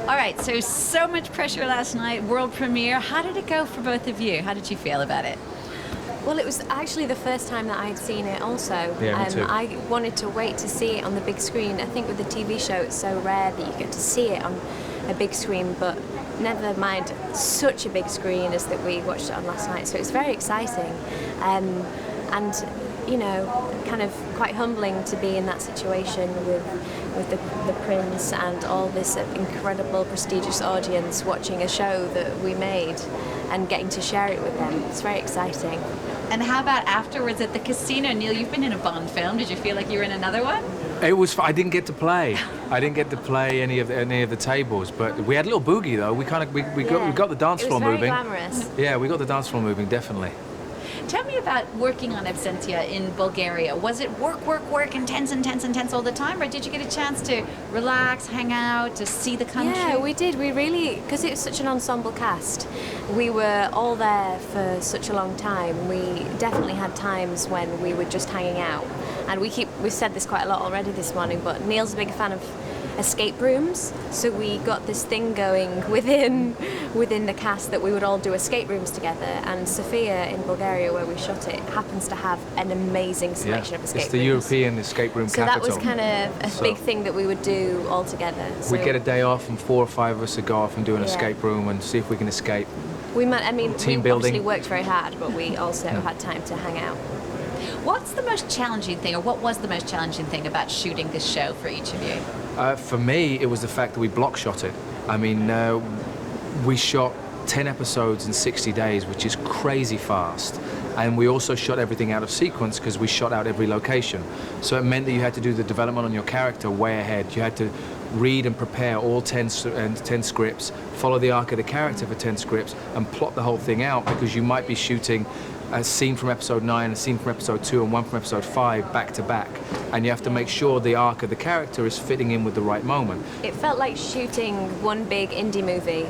All right, so much pressure last night, world premiere. How did it go for both of you? How did you feel about it? Well, it was actually the first time that I'd seen it also. Yeah, me too. I wanted to wait to see it on the big screen. I think with the TV show it's so rare that you get to see it on a big screen, but never mind such a big screen as that we watched it on last night. So it's very exciting. And you know, kind of quite humbling to be in that situation with the Prince and all this incredible, prestigious audience watching a show that we made and getting to share it with them. It's very exciting. And how about afterwards at the casino? Neil, you've been in a Bond film. Did you feel like you were in another one? It was. I didn't get to play. I didn't get to play any of the tables, but we had a little boogie though. We got the dance floor moving. It was very glamorous. Yeah, we got the dance floor moving, definitely. Tell me about working on ABSENTIA in Bulgaria. Was it work, intense all the time, or did you get a chance to relax, hang out, to see the country? Yeah, we did. We really, because it was such an ensemble cast, we were all there for such a long time. We definitely had times when we were just hanging out. And we've said this quite a lot already this morning, but Neil's a big fan of escape rooms, so we got this thing going within the cast that we would all do escape rooms together, and Sofia in Bulgaria, where we shot it, happens to have an amazing selection of escape rooms. It's the European escape room so capital. that was kind of a big thing that we would do all together. We'd get a day off and 4 or 5 of us would go off and do an escape room and see if we can escape. We Team building. obviously worked very hard, but we also had time to hang out. What's the most challenging thing, or what was the most challenging thing about shooting this show for each of you? For me, it was the fact that we block shot it. I mean, we shot 10 episodes in 60 days, which is crazy fast. And we also shot everything out of sequence because we shot out every location. So it meant that you had to do the development on your character way ahead. You had to read and prepare all 10 scripts, follow the arc of the character for 10 scripts, and plot the whole thing out, because you might be shooting a scene from episode 9, a scene from episode 2, and one from episode 5 back to back. And you have to make sure the arc of the character is fitting in with the right moment. It felt like shooting one big indie movie,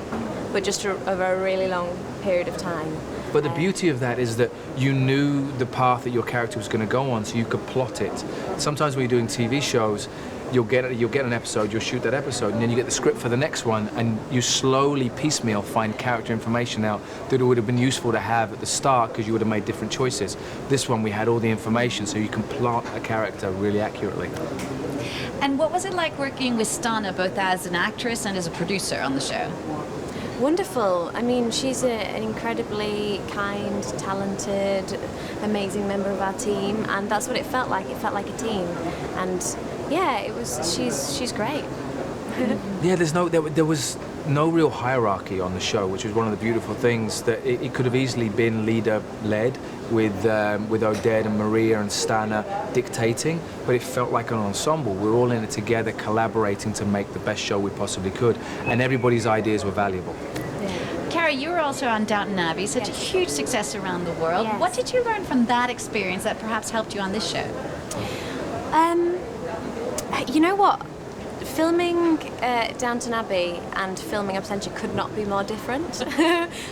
but just over a really long period of time. But the beauty of that is that you knew the path that your character was going to go on, so you could plot it. Sometimes when you're doing TV shows, you'll get an episode, you'll shoot that episode, and then you get the script for the next one, and you slowly piecemeal find character information out that would have been useful to have at the start because you would have made different choices. This one we had all the information, so you can plot a character really accurately. And what was it like working with Stana, both as an actress and as a producer on the show? Wonderful. I mean, she's an incredibly kind, talented, amazing member of our team, and that's what it felt like. It felt like a team, and yeah, it was. She's great. Yeah, there was no real hierarchy on the show, which was one of the beautiful things. That it could have easily been leader-led with Oded and Maria and Stana dictating, but it felt like an ensemble. We were all in it together, collaborating to make the best show we possibly could, and everybody's ideas were valuable. Cara, you were also on Downton Abbey, such a huge success around the world. Yes. What did you learn from that experience that perhaps helped you on this show? You know what? Filming Downton Abbey and filming ABSENTIA could not be more different.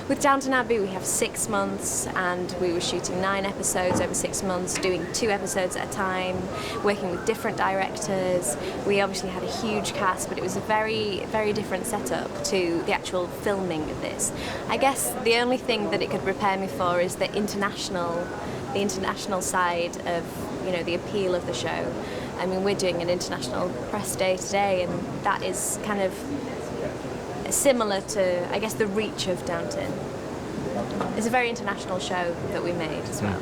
With Downton Abbey we have 6 months, and we were shooting 9 episodes over 6 months, doing 2 episodes at a time, working with different directors. We obviously had a huge cast, but it was a very, very different setup to the actual filming of this. I guess the only thing that it could prepare me for is the international side of, you know, the appeal of the show. I mean, we're doing an international press day today, and that is kind of similar to, I guess, the reach of Downton. It's a very international show that we made as well.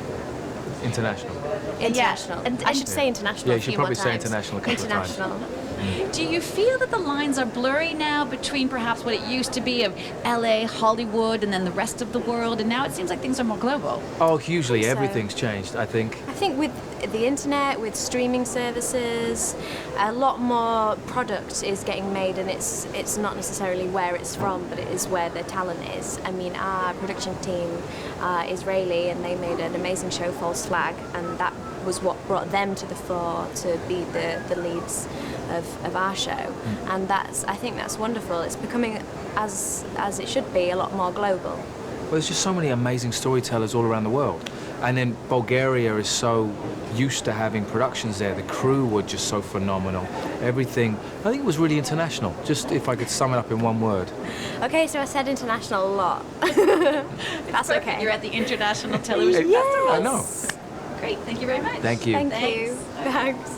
International. International. Yeah. And I should say international. Yeah, a you should few probably more say times. international a couple of times. International. Do you feel that the lines are blurry now between perhaps what it used to be of LA, Hollywood, and then the rest of the world, and now it seems like things are more global? Oh, hugely. So- Everything's changed, I think. I think with the internet, with streaming services, a lot more product is getting made, and it's not necessarily where it's from, but it is where the talent is. I mean, our production team are Israeli, and they made an amazing show, False Flag, and that was what brought them to the fore to be the leads of our show. And I think that's wonderful. It's becoming, as it should be, a lot more global. Well, there's just so many amazing storytellers all around the world. And then Bulgaria is so used to having productions there. The crew were just so phenomenal. Everything, I think it was really international, just if I could sum it up in one word. Okay, so I said international a lot. That's okay. You're at the International Television Yeah, Festival. I know. Great, thank you very much. Thank you. Thank you. Thanks.